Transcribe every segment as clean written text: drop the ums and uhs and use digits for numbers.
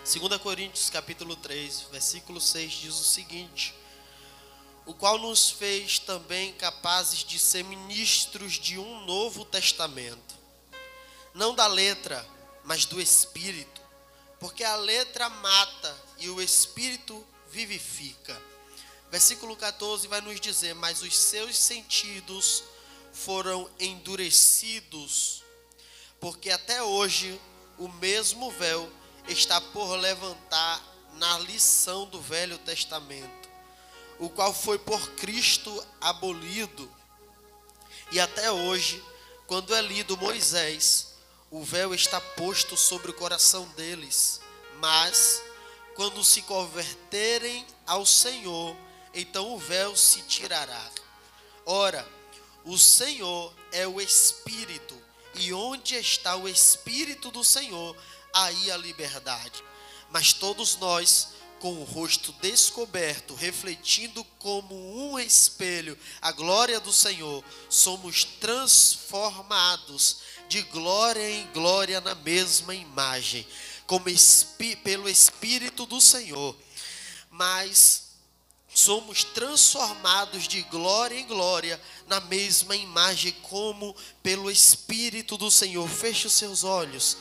2 Coríntios capítulo 3, versículo 6 diz o seguinte: o qual nos fez também capazes de ser ministros de um novo testamento, não da letra, mas do Espírito, porque a letra mata e o Espírito vivifica. Versículo 14 vai nos dizer: mas os seus sentidos foram endurecidos, porque até hoje o mesmo véu está por levantar na lição do Velho Testamento, o qual foi por Cristo abolido. E até hoje, quando é lido Moisés, o véu está posto sobre o coração deles. Mas, quando se converterem ao Senhor, então o véu se tirará. Ora, o Senhor é o Espírito, e onde está o Espírito do Senhor, aí a liberdade. Mas todos nós, com o rosto descoberto, refletindo como um espelho a glória do Senhor, somos transformados de glória em glória na mesma imagem, pelo Espírito do Senhor. Mas somos transformados de glória em glória na mesma imagem, como pelo Espírito do Senhor. Feche os seus olhos.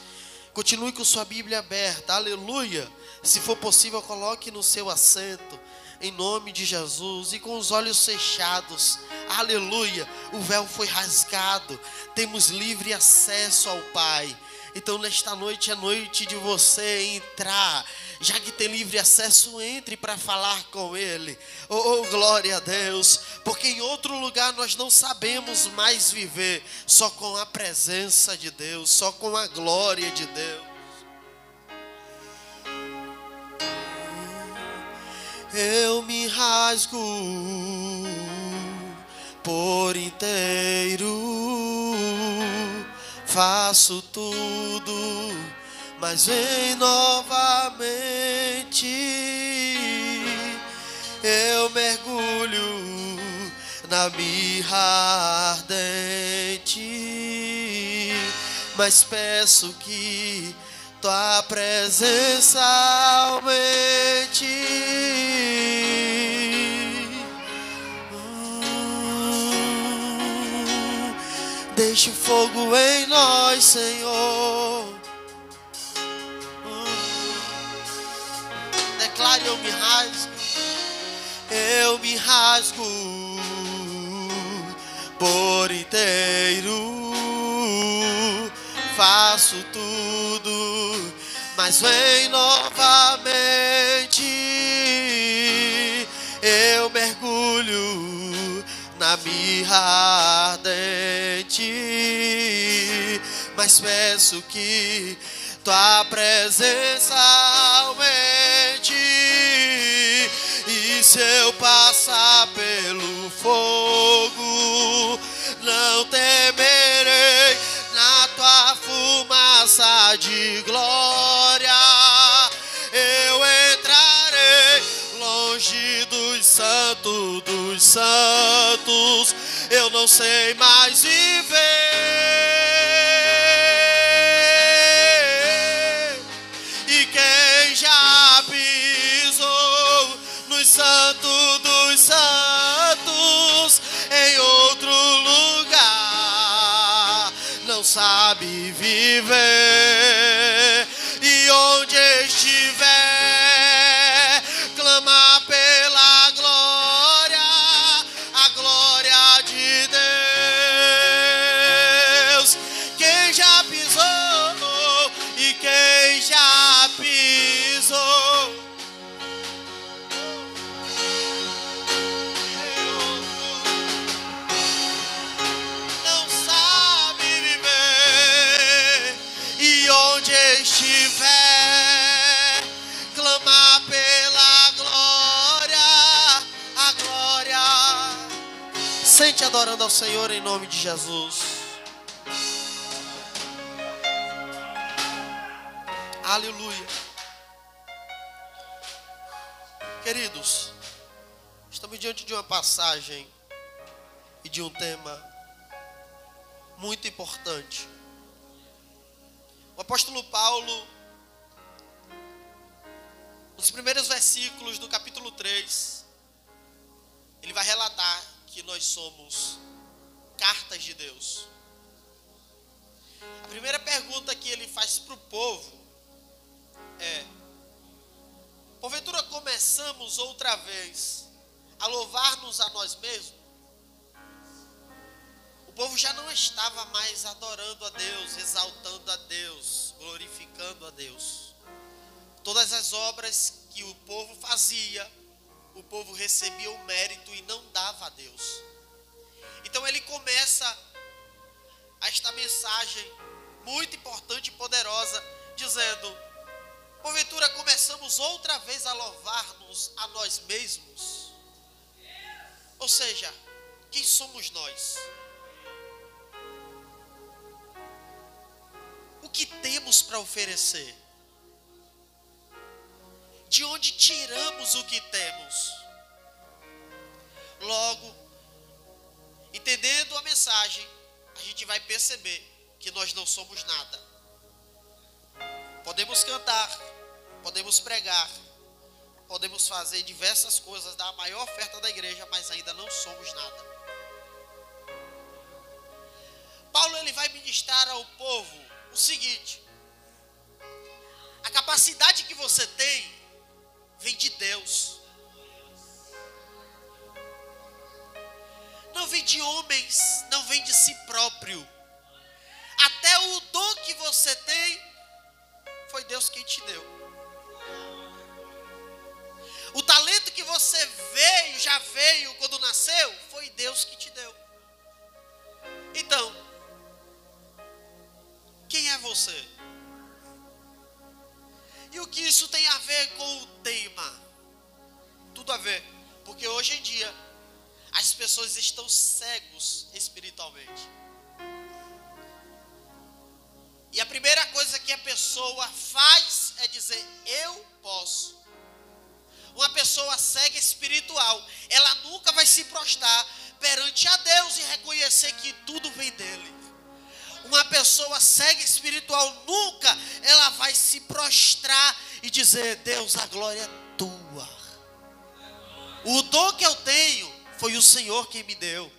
Continue com sua Bíblia aberta. Aleluia. Se for possível, coloque no seu assento, em nome de Jesus, e com os olhos fechados. Aleluia. O véu foi rasgado. Temos livre acesso ao Pai. Então, nesta noite é noite de você entrar. Já que tem livre acesso, entre para falar com Ele. Oh, glória a Deus. Porque em outro lugar nós não sabemos mais viver. Só com a presença de Deus, só com a glória de Deus. Eu me rasgo por inteiro, faço tudo, mas vem novamente. Eu mergulho na mirra ardente, mas peço que tua presença aumente. Deixe o fogo em nós, Senhor. Declare: eu me rasgo. Eu me rasgo por inteiro, faço tudo, mas vem novamente. Eu mergulho na mirra ardente, mas peço que tua presença aumente. E se eu passar pelo fogo, não temerei, na tua fumaça de glória eu entrarei. Longe dos santos, eu não sei mais viver. E quem já pisou nos santos dos santos, em outro lugar, não sabe viver. E onde estiver, clama pela glória, a glória de Deus. Quem já pisou e quem já pisou, não sabe viver. E onde estiver, clamar pela glória, a glória. Sente adorando ao Senhor em nome de Jesus. Aleluia. Queridos, estamos diante de uma passagem e de um tema muito importante. O apóstolo Paulo, primeiros versículos do capítulo 3, ele vai relatar que nós somos cartas de Deus. A primeira pergunta que ele faz para o povo é: porventura começamos outra vez a louvar-nos a nós mesmos? O povo já não estava mais adorando a Deus, exaltando a Deus, glorificando a Deus. Todas as obras que o povo fazia, o povo recebia o mérito e não dava a Deus. Então ele começa esta mensagem muito importante e poderosa, dizendo: porventura começamos outra vez a louvar-nos a nós mesmos? Ou seja, quem somos nós? O que temos para oferecer? De onde tiramos o que temos? Logo, entendendo a mensagem, a gente vai perceber que nós não somos nada. Podemos cantar, podemos pregar, podemos fazer diversas coisas, dar a maior oferta da igreja, mas ainda não somos nada. Paulo ele vai ministrar ao povo o seguinte: a capacidade que você tem vem de Deus. Não vem de homens, não vem de si próprio. Até o dom que você tem, foi Deus quem te deu. O talento que você já veio quando nasceu, foi Deus que te deu. Então, quem é você? E o que isso tem a ver com o tema? Tudo a ver, porque hoje em dia as pessoas estão cegos espiritualmente. E a primeira coisa que a pessoa faz é dizer: eu posso. Uma pessoa cega espiritual, ela nunca vai se prostrar perante a Deus e reconhecer que tudo vem dele. Uma pessoa cega espiritual nunca ela vai se prostrar e dizer: Deus, a glória é tua. O dom que eu tenho foi o Senhor quem me deu.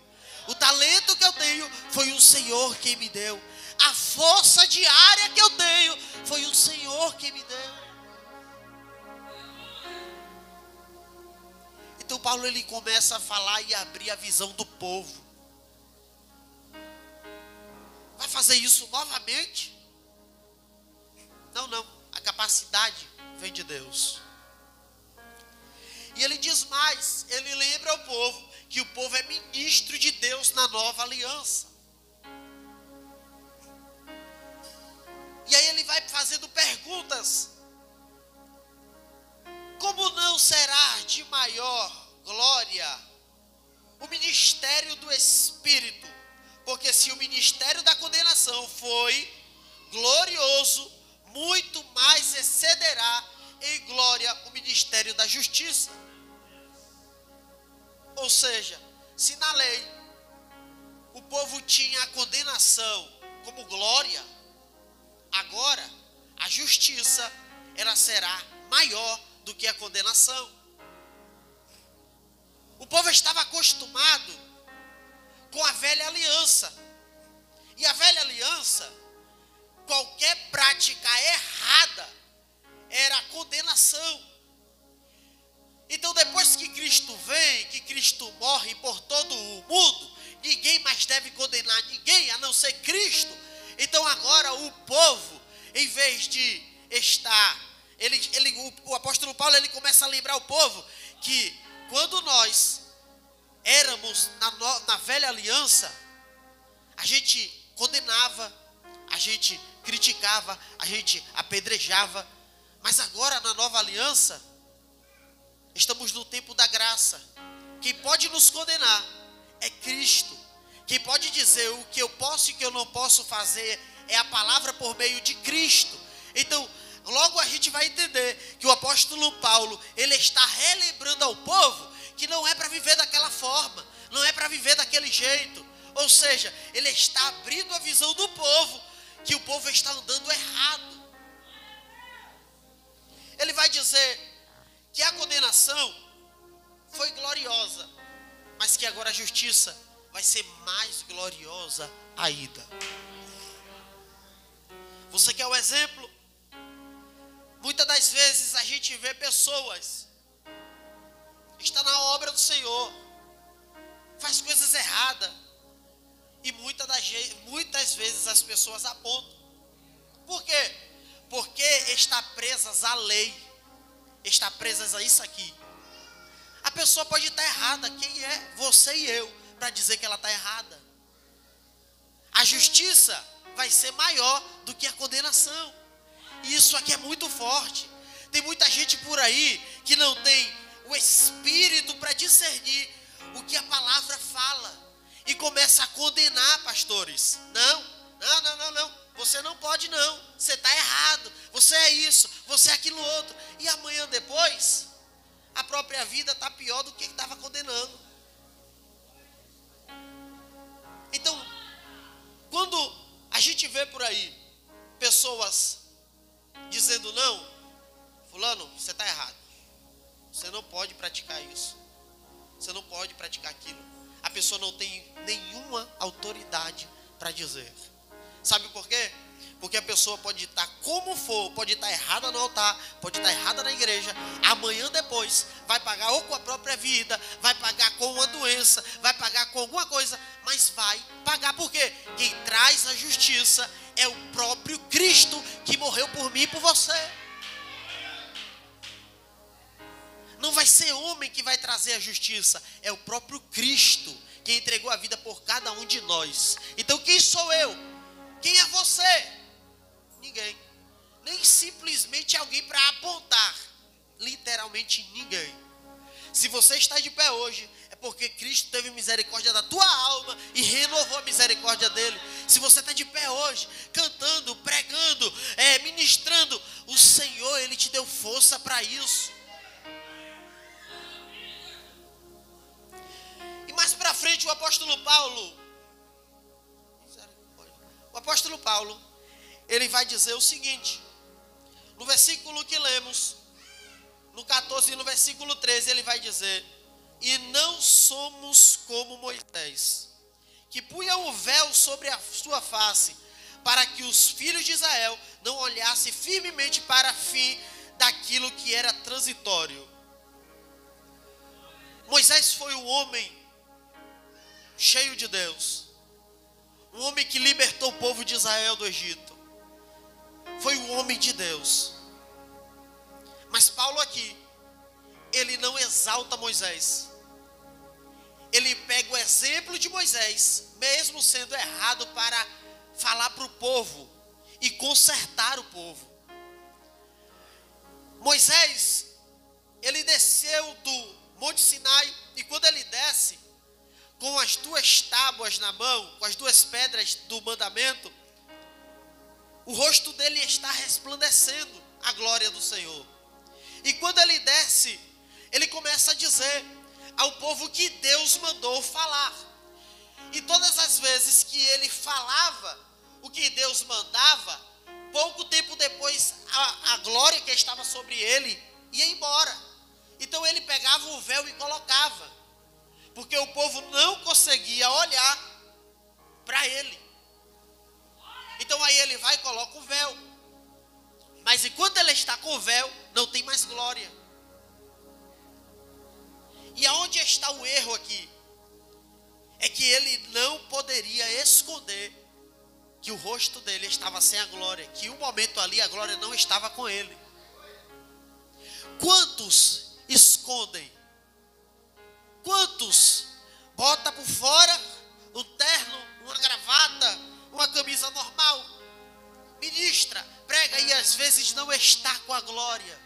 O talento que eu tenho foi o Senhor quem me deu. A força diária que eu tenho foi o Senhor quem me deu. Então Paulo ele começa a falar e abrir a visão do povo. Vai fazer isso novamente? Não. A capacidade vem de Deus. E ele diz mais, ele lembra ao povo que o povo é ministro de Deus na nova aliança. E aí ele vai fazendo perguntas. Como não será de maior glória o ministério do Espírito? Porque se o ministério da condenação foi glorioso, muito mais excederá em glória o ministério da justiça. Ou seja, se na lei o povo tinha a condenação como glória, agora a justiça ela será maior do que a condenação. O povo estava acostumado com a velha aliança. E a velha aliança, qualquer prática errada era condenação. Então depois que Cristo vem, que Cristo morre por todo o mundo, ninguém mais deve condenar ninguém a não ser Cristo. Então agora o povo, em vez de estar, o apóstolo Paulo ele começa a lembrar o povo que quando nós éramos na velha aliança, a gente condenava, a gente criticava, a gente apedrejava. Mas agora na nova aliança, estamos no tempo da graça. Quem pode nos condenar é Cristo. Quem pode dizer o que eu posso e o que eu não posso fazer é a palavra por meio de Cristo. Então, logo a gente vai entender que o apóstolo Paulo, ele está relembrando ao povo que não é para viver daquela forma, não é para viver daquele jeito. Ou seja, ele está abrindo a visão do povo, que o povo está andando errado. Ele vai dizer que a condenação foi gloriosa, mas que agora a justiça vai ser mais gloriosa ainda. Você quer o exemplo? Muitas das vezes a gente vê pessoas, está na obra do Senhor, faz coisas erradas, e muitas vezes as pessoas apontam. Por quê? Porque está presas à lei, está presas a isso aqui. A pessoa pode estar errada, quem é? Você e eu, para dizer que ela está errada. A justiça vai ser maior do que a condenação. E isso aqui é muito forte. Tem muita gente por aí que não tem o espírito para discernir o que a palavra fala. E começa a condenar, pastores. Não. Você não pode não. Você está errado. Você é isso, você é aquilo outro. E amanhã depois, a própria vida está pior do que estava condenando. Então, quando a gente vê por aí pessoas dizendo não, fulano, você está errado. Você não pode praticar isso. Você não pode praticar aquilo. A pessoa não tem nenhuma autoridade para dizer. Sabe por quê? Porque a pessoa pode estar como for, pode estar errada no altar, pode estar errada na igreja. Amanhã depois vai pagar ou com a própria vida, vai pagar com uma doença, vai pagar com alguma coisa, mas vai pagar. Por quê? Quem traz a justiça é o próprio Cristo que morreu por mim e por você. Não vai ser homem que vai trazer a justiça, é o próprio Cristo que entregou a vida por cada um de nós. Então quem sou eu? Quem é você? Ninguém. Nem simplesmente alguém para apontar. Literalmente ninguém. Se você está de pé hoje, é porque Cristo teve misericórdia da tua alma e renovou a misericórdia dele. Se você está de pé hoje, cantando, pregando, ministrando, o Senhor, Ele te deu força para isso. E mais para frente o apóstolo Paulo, ele vai dizer o seguinte, no versículo que lemos, no 14 e no versículo 13, ele vai dizer: e não somos como Moisés, que punha o véu sobre a sua face, para que os filhos de Israel não olhassem firmemente para fim daquilo que era transitório. Moisés foi um homem cheio de Deus, um homem que libertou o povo de Israel do Egito. Foi um homem de Deus. Mas Paulo aqui, ele não exalta Moisés. Ele pega o exemplo de Moisés, mesmo sendo errado, para falar para o povo e consertar o povo. Moisés, ele desceu do Monte Sinai, e quando ele desce, com as duas tábuas na mão, com as duas pedras do mandamento, o rosto dele está resplandecendo a glória do Senhor. E quando ele desce, ele começa a dizer ao povo que Deus mandou falar. E todas as vezes que ele falava o que Deus mandava, pouco tempo depois a glória que estava sobre ele ia embora. Então ele pegava o véu e colocava, porque o povo não conseguia olhar para ele. Então aí ele vai e coloca o véu. Mas enquanto ele está com o véu, não tem mais glória. E aonde está o erro aqui? É que ele não poderia esconder que o rosto dele estava sem a glória, que um momento ali a glória não estava com ele. Quantos escondem? Quantos bota por fora um terno, uma gravata, uma camisa normal, ministra, prega e às vezes não está com a glória?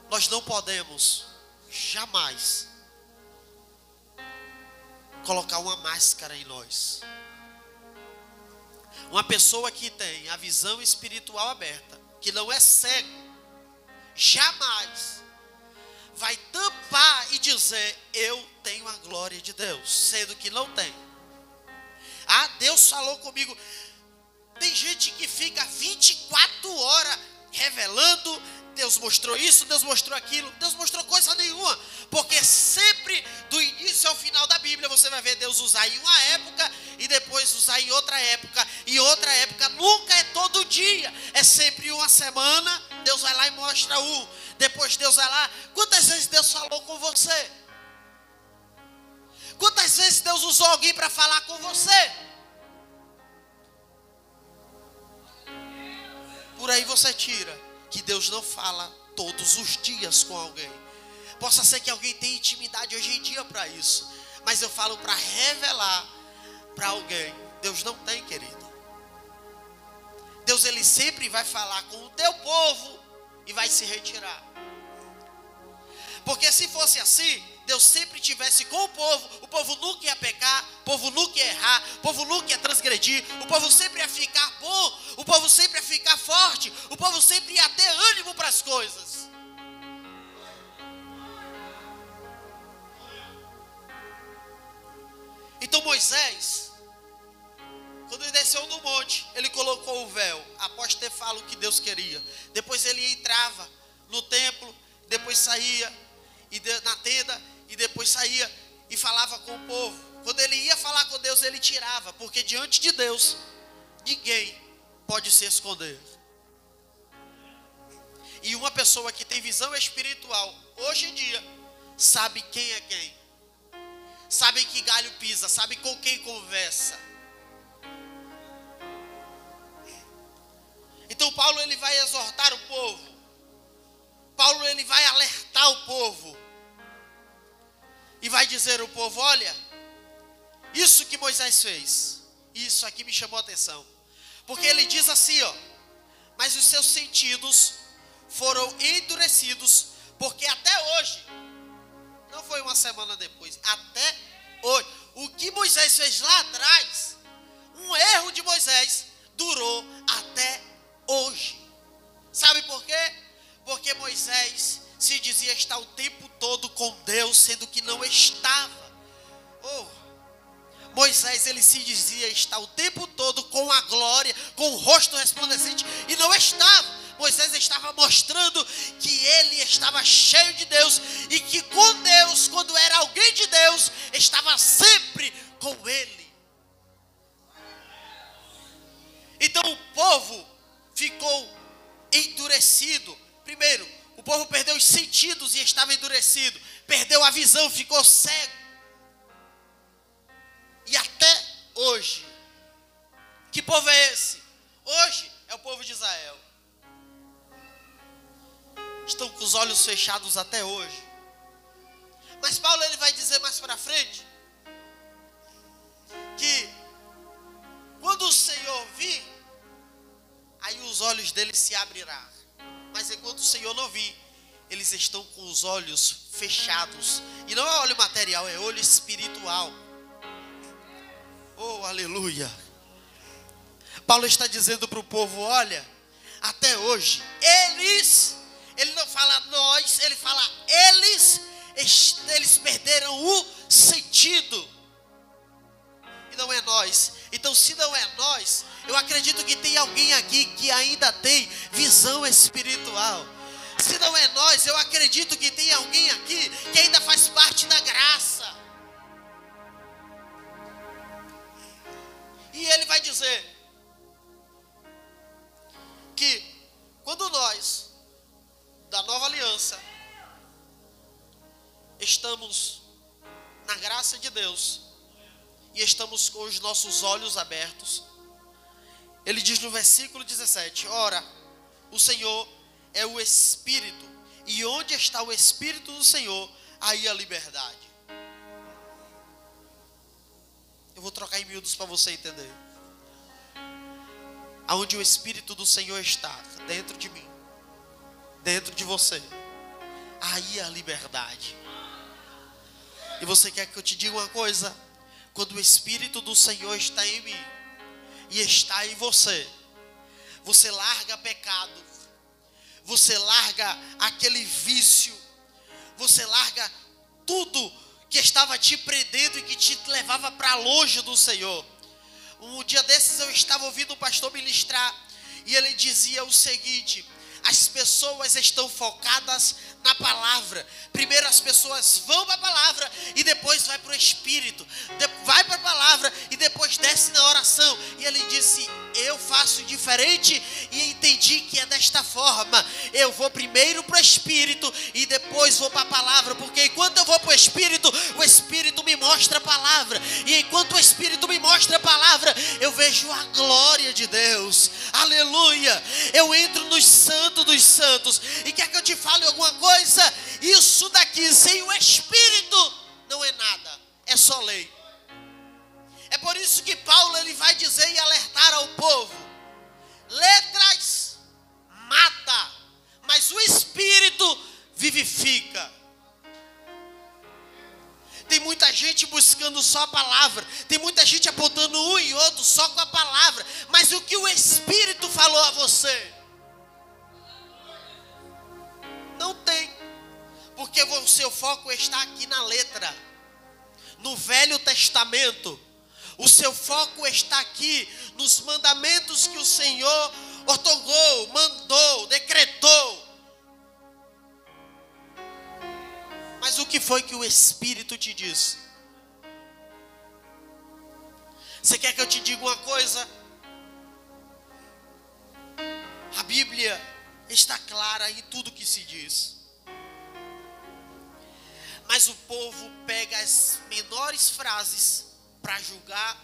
Nós não podemos jamais colocar uma máscara em nós. Uma pessoa que tem a visão espiritual aberta, que não é cego, jamais vai tampar e dizer: eu tenho a glória de Deus, sendo que não tem. Ah, Deus falou comigo. Tem gente que fica 24 horas revelando, Deus mostrou isso, Deus mostrou aquilo, Deus mostrou coisa nenhuma, porque sempre do início ao final da Bíblia você vai ver Deus usar em uma época e depois usar em outra época, e outra época nunca é todo dia, é sempre uma semana, Deus vai lá e mostra um, depois Deus vai lá. Quantas vezes Deus falou com você? Quantas vezes Deus usou alguém para falar com você? Por aí você tira que Deus não fala todos os dias com alguém. Possa ser que alguém tenha intimidade hoje em dia para isso, mas eu falo para revelar para alguém. Deus não tem, querido. Deus, ele sempre vai falar com o teu povo e vai se retirar. Porque se fosse assim, Deus sempre estivesse com o povo nunca ia pecar, o povo nunca ia errar, o povo nunca ia transgredir, o povo sempre ia ficar bom, o povo sempre ia ficar forte, o povo sempre ia ter ânimo para as coisas. Então Moisés, quando ele desceu no monte, ele colocou o véu, após ter falado o que Deus queria. Depois ele entrava no templo, depois saía na tenda, e depois saía e falava com o povo. Quando ele ia falar com Deus, ele tirava, porque diante de Deus, ninguém pode se esconder. E uma pessoa que tem visão espiritual, hoje em dia, sabe quem é quem. Sabe que galho pisa, sabe com quem conversa. Então Paulo, ele vai exortar o povo. Paulo, ele vai alertar o povo. E vai dizer ao povo: olha, isso que Moisés fez, isso aqui me chamou a atenção. Porque ele diz assim, ó: mas os seus sentidos foram endurecidos, porque até hoje, não foi uma semana depois, até hoje, o que Moisés fez lá atrás, um erro de Moisés, durou até hoje. Sabe por quê? Porque Moisés se dizia estar o tempo todo com Deus, sendo que não estava. Moisés, ele se dizia estar o tempo todo com a glória, com o rosto resplandecente, e não estava. Moisés estava mostrando que ele estava cheio de Deus, e que com Deus, quando era alguém de Deus, estava sempre com ele. Então o povo ficou endurecido. Primeiro, o povo perdeu os sentidos e estava endurecido. Perdeu a visão, ficou cego. E até hoje, que povo é esse? Hoje é o povo de Israel. Estão com os olhos fechados até hoje. Mas Paulo, ele vai dizer mais para frente que quando o Senhor vir, aí os olhos deles se abrirão. Mas enquanto o Senhor não vir, eles estão com os olhos fechados. E não é olho material, é olho espiritual. Oh, aleluia. Paulo está dizendo para o povo: olha, até hoje, ele não fala nós, ele fala eles perderam o sentido. E não é nós. Então, se não é nós, eu acredito que tem alguém aqui que ainda tem visão espiritual. Se não é nós, eu acredito que tem alguém aqui que ainda faz parte da graça. E ele vai dizer que quando nós, da nova aliança, estamos na graça de Deus e estamos com os nossos olhos abertos, ele diz no versículo 17: ora, o Senhor é o Espírito, e onde está o Espírito do Senhor, aí a liberdade. Eu vou trocar em miúdos para você entender. Aonde o Espírito do Senhor está, dentro de mim, dentro de você, aí a liberdade. E você quer que eu te diga uma coisa? Quando o Espírito do Senhor está em mim e está em você, você larga pecado, você larga aquele vício, você larga tudo que estava te prendendo e que te levava para longe do Senhor. Um dia desses eu estava ouvindo o pastor ministrar, e ele dizia o seguinte: as pessoas estão focadas na palavra. Primeiro as pessoas vão para a palavra e depois vai para o Espírito. Vai para a palavra e depois desce na oração. E ele disse, eu faço diferente e entendi que é desta forma. Eu vou primeiro para o Espírito e depois vou para a palavra. Porque enquanto eu vou para o Espírito me mostra a palavra. E enquanto o Espírito me mostra a palavra, eu vejo a glória de Deus. Aleluia. Eu entro nos santos dos santos. E quer que eu te fale alguma coisa? Isso daqui sem o Espírito não é nada, é só lei. É por isso que Paulo ele vai dizer e alertar ao povo: letras mata, mas o Espírito vivifica. Tem muita gente buscando só a palavra, tem muita gente apontando um e outro só com a palavra, mas o que o Espírito falou a você? Não tem, porque o seu foco está aqui na letra. No Velho Testamento, o seu foco está aqui nos mandamentos que o Senhor ortogou, mandou, decretou. Mas o que foi que o Espírito te disse? Você quer que eu te diga uma coisa? A Bíblia está clara em tudo que se diz. Mas o povo pega as menores frases para julgar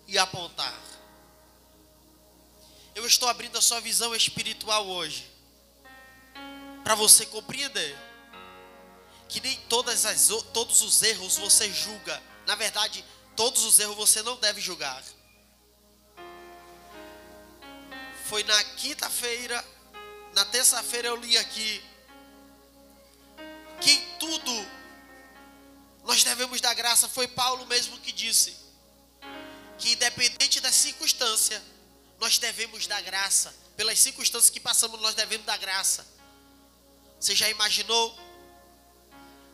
e apontar. Eu estou abrindo a sua visão espiritual hoje, para você compreender que nem todos os erros você julga. Na verdade, todos os erros você não deve julgar. Foi na quinta-feira, na terça-feira eu li aqui que em tudo nós devemos dar graça. Foi Paulo mesmo que disse que independente da circunstância, nós devemos dar graça. Pelas circunstâncias que passamos, nós devemos dar graça. Você já imaginou?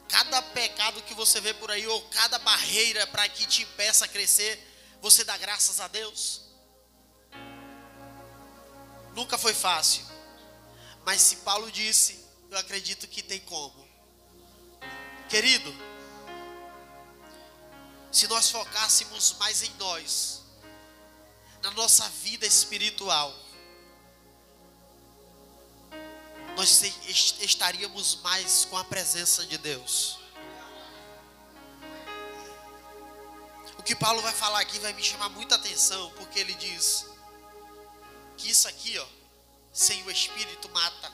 Cada pecado que você vê por aí, ou cada barreira para que te impeça a crescer, você dá graças a Deus? Nunca foi fácil. Mas se Paulo disse, eu acredito que tem como. Querido, se nós focássemos mais em nós, na nossa vida espiritual, nós estaríamos mais com a presença de Deus. O que Paulo vai falar aqui vai me chamar muita atenção, porque ele diz que isso aqui, sem o Espírito mata,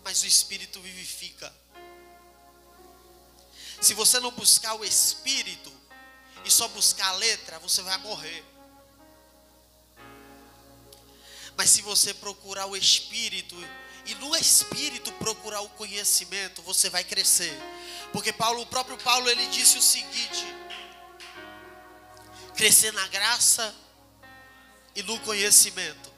mas o Espírito vivifica. Se você não buscar o Espírito e só buscar a letra, você vai morrer. Mas se você procurar o Espírito e no Espírito procurar o conhecimento, você vai crescer. Porque o próprio Paulo, ele disse o seguinte: crescer na graça e no conhecimento.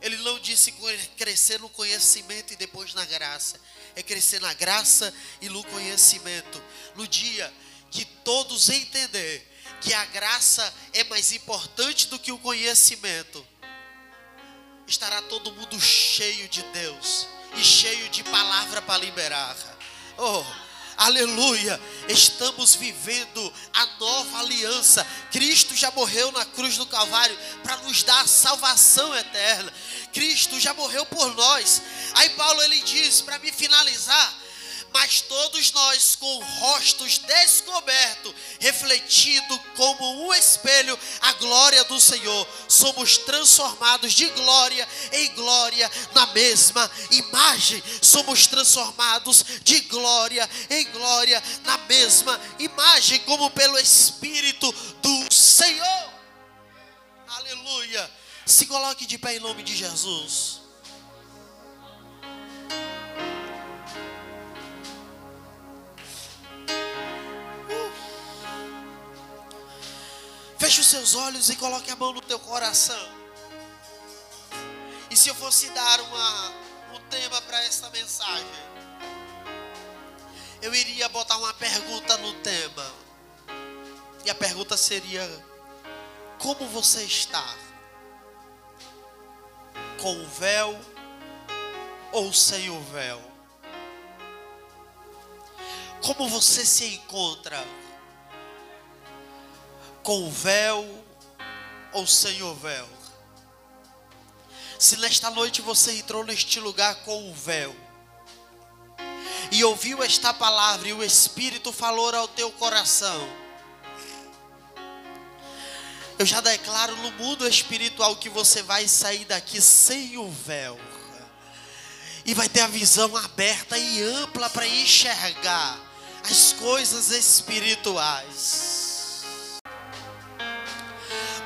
Ele não disse crescer no conhecimento e depois na graça. É crescer na graça e no conhecimento. No dia que todos entenderem que a graça é mais importante do que o conhecimento, estará todo mundo cheio de Deus e cheio de palavra para liberar. Oh, aleluia! Estamos vivendo a nova aliança. Cristo já morreu na cruz do Calvário para nos dar a salvação eterna. Cristo já morreu por nós. Aí Paulo ele diz, para me finalizar: mas todos nós com rostos descobertos, refletindo como um espelho a glória do Senhor, somos transformados de glória em glória na mesma imagem. Somos transformados de glória em glória na mesma imagem, como pelo Espírito do Senhor. Aleluia! Se coloque de pé em nome de Jesus. Feche os seus olhos e coloque a mão no teu coração. E se eu fosse dar um tema para esta mensagem, eu iria botar uma pergunta no tema. E a pergunta seria: como você está? com o véu ou sem o véu? Como você se encontra? Com o véu ou sem o véu? Se nesta noite você entrou neste lugar com o véu e ouviu esta palavra e o Espírito falou ao teu coração, eu já declaro no mundo espiritual que você vai sair daqui sem o véu e vai ter a visão aberta e ampla para enxergar as coisas espirituais.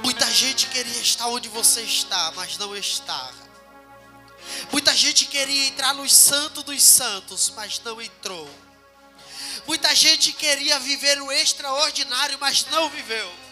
Muita gente queria estar onde você está, mas não está. Muita gente queria entrar no Santo dos Santos, mas não entrou. Muita gente queria viver o extraordinário, mas não viveu.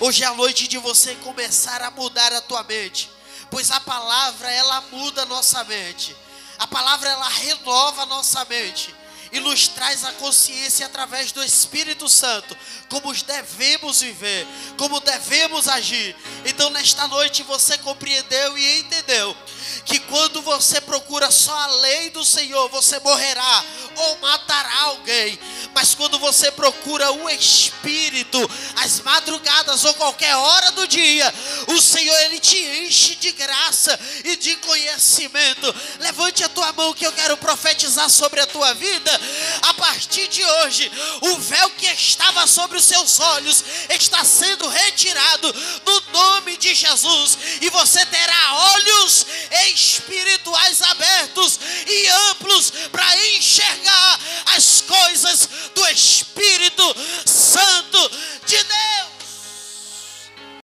Hoje é a noite de você começar a mudar a tua mente, pois a palavra ela muda a nossa mente. A palavra ela renova a nossa mente e nos traz a consciência através do Espírito Santo, como devemos viver, como devemos agir. Então nesta noite você compreendeu e entendeu que quando você procura só a lei do Senhor, você morrerá ou matará alguém. Mas quando você procura o Espírito, às madrugadas ou qualquer hora do dia, o Senhor ele te enche de graça e de conhecimento. Levante a tua mão que eu quero profetizar sobre a tua vida. A partir de hoje, o véu que estava sobre os seus olhos está sendo retirado no nome de Jesus, e você terá olhos espirituais abertos e amplos para